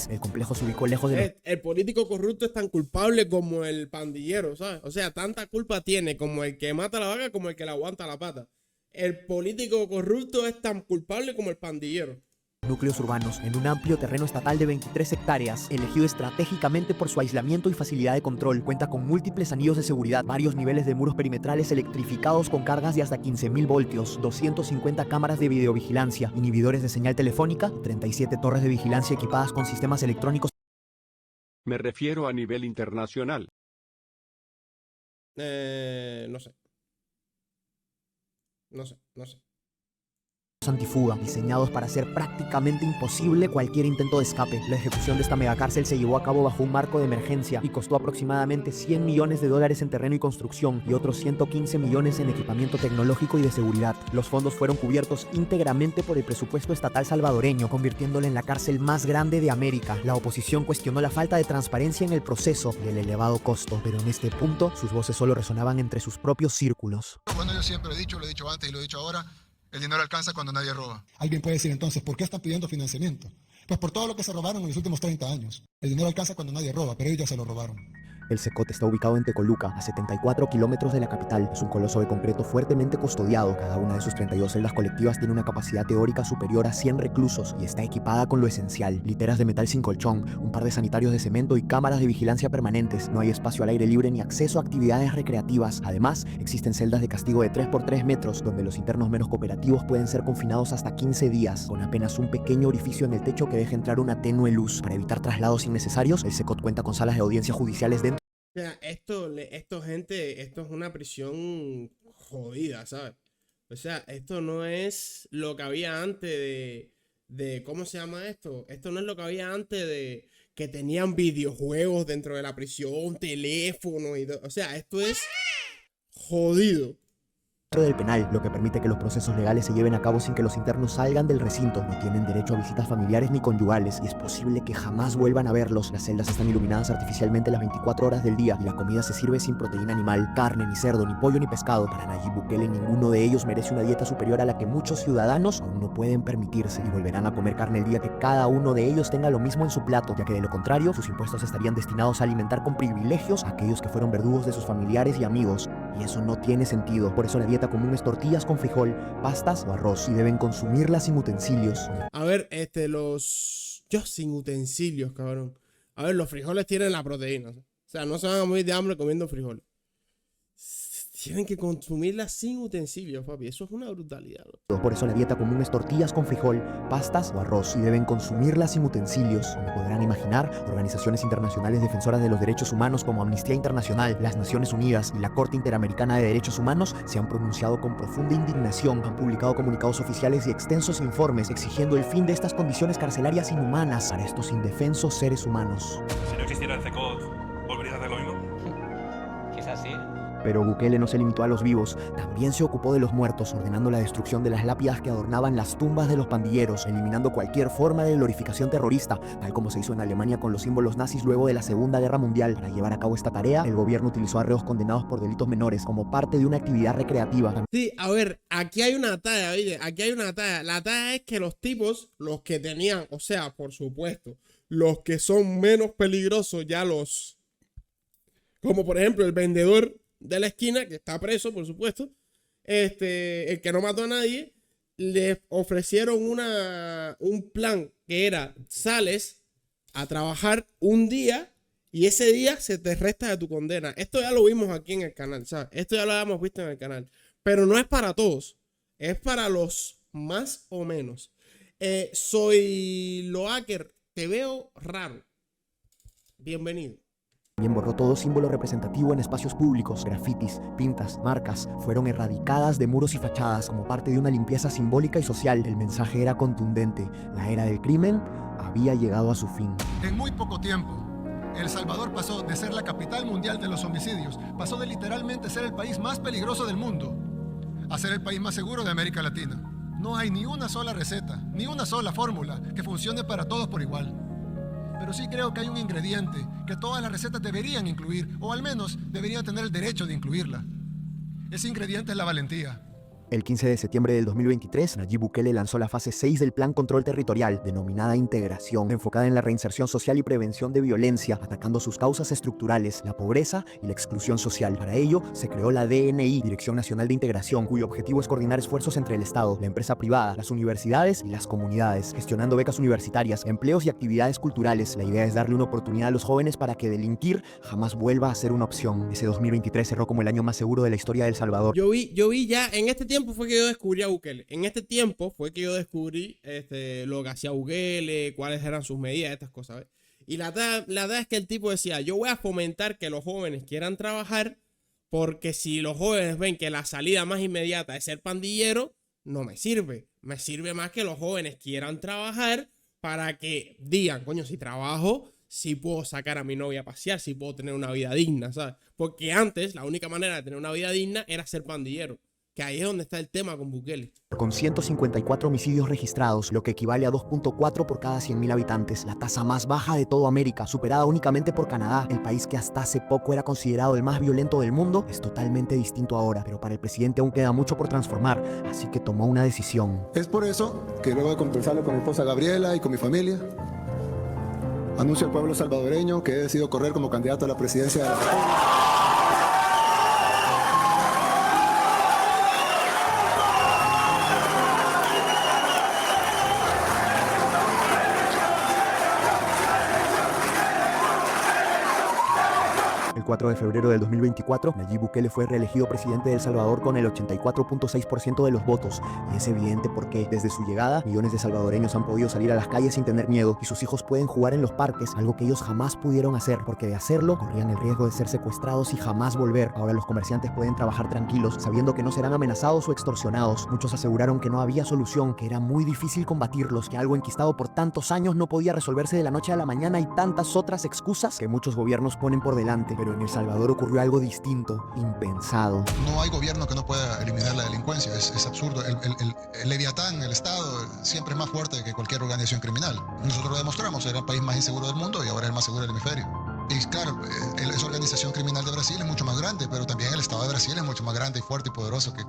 El complejo se ubicó lejos de El político corrupto es tan culpable como el pandillero, ¿sabes? O sea, tanta culpa tiene como el que mata la vaca como el que le aguanta la pata. El político corrupto es tan culpable como el pandillero. núcleos urbanos, en un amplio terreno estatal de 23 hectáreas, elegido estratégicamente por su aislamiento y facilidad de control. Cuenta con múltiples anillos de seguridad, varios niveles de muros perimetrales electrificados con cargas de hasta 15.000 voltios, 250 cámaras de videovigilancia, inhibidores de señal telefónica, 37 torres de vigilancia equipadas con sistemas electrónicos. Me refiero a nivel internacional. No sé. Antifuga, diseñados para hacer prácticamente imposible cualquier intento de escape. La ejecución de esta megacárcel se llevó a cabo bajo un marco de emergencia y costó aproximadamente $100 millones en terreno y construcción y otros 115 millones en equipamiento tecnológico y de seguridad. Los fondos fueron cubiertos íntegramente por el presupuesto estatal salvadoreño, convirtiéndola en la cárcel más grande de América. La oposición cuestionó la falta de transparencia en el proceso y el elevado costo, pero en este punto sus voces solo resonaban entre sus propios círculos. Bueno, yo siempre lo he dicho antes y lo he dicho ahora. El dinero alcanza cuando nadie roba. Alguien puede decir entonces, ¿por qué están pidiendo financiamiento? Pues por todo lo que se robaron en los últimos 30 años. El dinero alcanza cuando nadie roba, pero ellos ya se lo robaron. El CECOT está ubicado en Tecoluca, a 74 kilómetros de la capital. Es un coloso de concreto fuertemente custodiado. Cada una de sus 32 celdas colectivas tiene una capacidad teórica superior a 100 reclusos y está equipada con lo esencial: literas de metal sin colchón, un par de sanitarios de cemento y cámaras de vigilancia permanentes. No hay espacio al aire libre ni acceso a actividades recreativas. Además, existen celdas de castigo de 3 por 3 metros, donde los internos menos cooperativos pueden ser confinados hasta 15 días, con apenas un pequeño orificio en el techo que deja entrar una tenue luz. Para evitar traslados innecesarios, el CECOT cuenta con salas de audiencias judiciales dentro. O sea, esto es una prisión jodida, ¿sabes? O sea, esto no es lo que había antes de ¿cómo se llama esto? Esto no es lo que había antes de que tenían videojuegos dentro de la prisión, teléfono y todo. O sea, esto es jodido Del penal, lo que permite que los procesos legales se lleven a cabo sin que los internos salgan del recinto. No tienen derecho a visitas familiares ni conyugales y es posible que jamás vuelvan a verlos. Las celdas están iluminadas artificialmente las 24 horas del día y la comida se sirve sin proteína animal, carne, ni cerdo, ni pollo, ni pescado. Para Nayib Bukele, ninguno de ellos merece una dieta superior a la que muchos ciudadanos aún no pueden permitirse, y volverán a comer carne el día que cada uno de ellos tenga lo mismo en su plato, ya que de lo contrario, sus impuestos estarían destinados a alimentar con privilegios a aquellos que fueron verdugos de sus familiares y amigos. Y eso no tiene sentido. Por eso la dieta común es tortillas con frijol, pastas o arroz, y deben consumirlas sin utensilios. A ver, yo sin utensilios, cabrón. A ver, los frijoles tienen la proteína. O sea, no se van a morir de hambre comiendo frijoles. Tienen que consumirlas sin utensilios, papi. Eso es una brutalidad, ¿no? Por eso la dieta común es tortillas con frijol, pastas o arroz, y deben consumirlas sin utensilios. Como podrán imaginar, organizaciones internacionales defensoras de los derechos humanos como Amnistía Internacional, las Naciones Unidas y la Corte Interamericana de Derechos Humanos se han pronunciado con profunda indignación. Han publicado comunicados oficiales y extensos informes exigiendo el fin de estas condiciones carcelarias inhumanas para estos indefensos seres humanos. Si no existiera el CECOT, ¿volverías a hacer lo mismo? Quizás sí. Pero Bukele no se limitó a los vivos, también se ocupó de los muertos, ordenando la destrucción de las lápidas que adornaban las tumbas de los pandilleros, eliminando cualquier forma de glorificación terrorista, tal como se hizo en Alemania con los símbolos nazis luego de la Segunda Guerra Mundial. Para llevar a cabo esta tarea, el gobierno utilizó a reos condenados por delitos menores como parte de una actividad recreativa. Sí, a ver, aquí hay una talla, ¿oíste? Aquí hay una talla. La talla es que los tipos, los que tenían, o sea, por supuesto, los que son menos peligrosos, ya los... Como por ejemplo el vendedor de la esquina, que está preso, por supuesto, el que no mató a nadie, le ofrecieron un plan que era, sales a trabajar un día y ese día se te resta de tu condena. Esto ya lo vimos aquí en el canal, ¿sabes? Esto ya lo habíamos visto en el canal. Pero no es para todos, es para los más o menos. Soy Loaker, te veo raro. Bienvenido. También borró todo símbolo representativo en espacios públicos. Grafitis, pintas, marcas fueron erradicadas de muros y fachadas como parte de una limpieza simbólica y social. El mensaje era contundente: la era del crimen había llegado a su fin. En muy poco tiempo, El Salvador pasó de ser la capital mundial de los homicidios, pasó de literalmente ser el país más peligroso del mundo, a ser el país más seguro de América Latina. No hay ni una sola receta, ni una sola fórmula que funcione para todos por igual. Pero sí creo que hay un ingrediente que todas las recetas deberían incluir, o al menos deberían tener el derecho de incluirla. Ese ingrediente es la valentía. El 15 de septiembre del 2023, Nayib Bukele lanzó la fase 6 del Plan Control Territorial, denominada Integración, enfocada en la reinserción social y prevención de violencia, atacando sus causas estructurales, la pobreza y la exclusión social. Para ello, se creó la DNI, Dirección Nacional de Integración, cuyo objetivo es coordinar esfuerzos entre el Estado, la empresa privada, las universidades y las comunidades, gestionando becas universitarias, empleos y actividades culturales. La idea es darle una oportunidad a los jóvenes para que delinquir jamás vuelva a ser una opción. Ese 2023 cerró como el año más seguro de la historia de El Salvador. Yo vi ya en este tiempo fue que yo descubrí a Bukele. En este tiempo fue que yo descubrí lo que hacía Bukele, cuáles eran sus medidas, estas cosas. ¿Ves? Y la verdad es que el tipo decía, yo voy a fomentar que los jóvenes quieran trabajar, porque si los jóvenes ven que la salida más inmediata es ser pandillero, no me sirve. Me sirve más que los jóvenes quieran trabajar para que digan, coño, si trabajo, sí puedo sacar a mi novia a pasear, sí puedo tener una vida digna, ¿sabes? Porque antes la única manera de tener una vida digna era ser pandillero. Que ahí es donde está el tema con Bukele. Con 154 homicidios registrados, lo que equivale a 2.4 por cada 100.000 habitantes, la tasa más baja de toda América, superada únicamente por Canadá, el país que hasta hace poco era considerado el más violento del mundo, es totalmente distinto ahora. Pero para el presidente aún queda mucho por transformar, así que tomó una decisión. Es por eso que luego de conversarlo con mi esposa Gabriela y con mi familia, anuncio al pueblo salvadoreño que he decidido correr como candidato a la presidencia de la República. El 4 de febrero del 2024, Nayib Bukele fue reelegido presidente de El Salvador con el 84.6% de los votos. Y es evidente por qué. Desde su llegada, millones de salvadoreños han podido salir a las calles sin tener miedo y sus hijos pueden jugar en los parques, algo que ellos jamás pudieron hacer, porque de hacerlo corrían el riesgo de ser secuestrados y jamás volver. Ahora los comerciantes pueden trabajar tranquilos, sabiendo que no serán amenazados o extorsionados. Muchos aseguraron que no había solución, que era muy difícil combatirlos, que algo enquistado por tantos años no podía resolverse de la noche a la mañana y tantas otras excusas que muchos gobiernos ponen por delante. Pero en El Salvador ocurrió algo distinto, impensado. No hay gobierno que no pueda eliminar la delincuencia, es absurdo. El Leviatán, el Estado, siempre es más fuerte que cualquier organización criminal. Nosotros lo demostramos, era el país más inseguro del mundo y ahora es el más seguro del hemisferio. Y claro, esa organización criminal de Brasil es mucho más grande, pero también el Estado de Brasil es mucho más grande y fuerte y poderoso que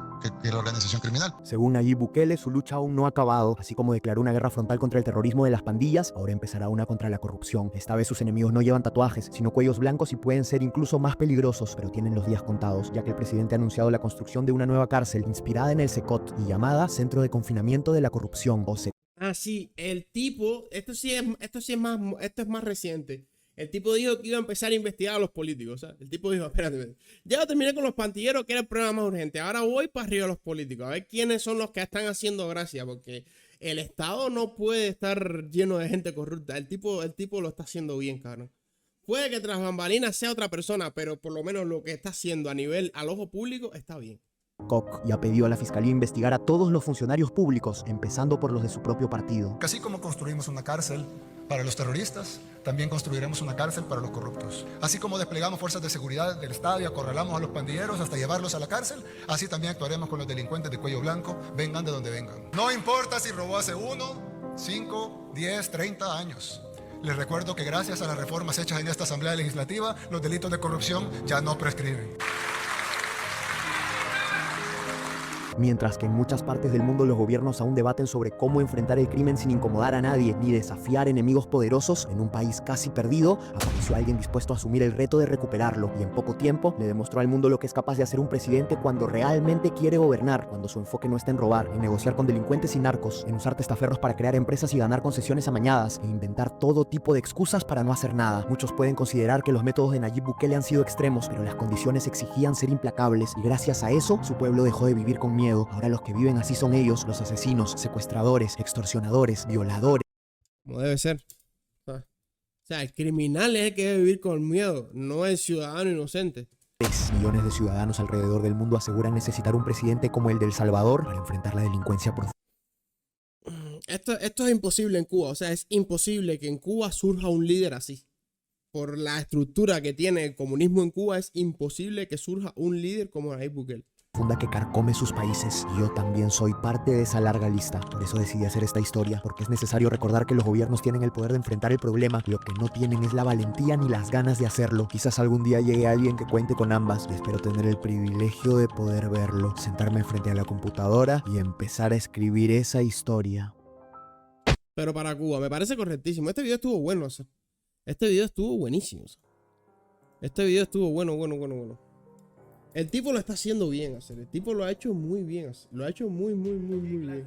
la organización criminal. Según Nayib Bukele, su lucha aún no ha acabado. Así como declaró una guerra frontal contra el terrorismo de las pandillas, ahora empezará una contra la corrupción. Esta vez sus enemigos no llevan tatuajes, sino cuellos blancos y pueden ser incluso más peligrosos, pero tienen los días contados, ya que el presidente ha anunciado la construcción de una nueva cárcel inspirada en el Secot y llamada Centro de Confinamiento de la Corrupción, o Secot. Ah, sí, el tipo, esto es más reciente. El tipo dijo que iba a empezar a investigar a los políticos. ¿Sabes? El tipo dijo, espérate, ya terminé con los pandilleros, que era el problema más urgente. Ahora voy para arriba a los políticos, a ver quiénes son los que están haciendo gracia, porque el Estado no puede estar lleno de gente corrupta. El tipo lo está haciendo bien, cabrón. Puede que tras bambalinas sea otra persona, pero por lo menos lo que está haciendo a nivel al ojo público está bien. Koch y ha pedido a la Fiscalía investigar a todos los funcionarios públicos, empezando por los de su propio partido. Así como construimos una cárcel para los terroristas, también construiremos una cárcel para los corruptos. Así como desplegamos fuerzas de seguridad del Estado y acorralamos a los pandilleros hasta llevarlos a la cárcel, así también actuaremos con los delincuentes de cuello blanco, vengan de donde vengan. No importa si robó hace 1, 5, 10, 30 años. Les recuerdo que gracias a las reformas hechas en esta Asamblea Legislativa, los delitos de corrupción ya no prescriben. Mientras que en muchas partes del mundo los gobiernos aún debaten sobre cómo enfrentar el crimen sin incomodar a nadie ni desafiar enemigos poderosos, en un país casi perdido, apareció alguien dispuesto a asumir el reto de recuperarlo y en poco tiempo le demostró al mundo lo que es capaz de hacer un presidente cuando realmente quiere gobernar, cuando su enfoque no está en robar, en negociar con delincuentes y narcos, en usar testaferros para crear empresas y ganar concesiones amañadas, e inventar todo tipo de excusas para no hacer nada. Muchos pueden considerar que los métodos de Nayib Bukele han sido extremos, pero las condiciones exigían ser implacables y gracias a eso su pueblo dejó de vivir con miedo. Ahora los que viven así son ellos, los asesinos, secuestradores, extorsionadores, violadores. Como debe ser. O sea, el criminal es el que debe vivir con miedo, no el ciudadano inocente. Millones de ciudadanos alrededor del mundo aseguran necesitar un presidente como el de El Salvador para enfrentar la delincuencia profunda. Esto es imposible en Cuba. O sea, es imposible que en Cuba surja un líder así. Por la estructura que tiene el comunismo en Cuba, es imposible que surja un líder como Nayib Bukele. Que carcome sus países. Y yo también soy parte de esa larga lista. Por eso decidí hacer esta historia, porque es necesario recordar que los gobiernos tienen el poder de enfrentar el problema. Lo que no tienen es la valentía ni las ganas de hacerlo. Quizás algún día llegue alguien que cuente con ambas. Y espero tener el privilegio de poder verlo, sentarme frente a la computadora y empezar a escribir esa historia. Pero para Cuba, me parece correctísimo. Este video estuvo bueno. O sea, este video estuvo buenísimo. O sea, este video estuvo bueno. El tipo lo está haciendo bien, hacer. El tipo lo ha hecho muy bien, hacer. Lo ha hecho muy bien.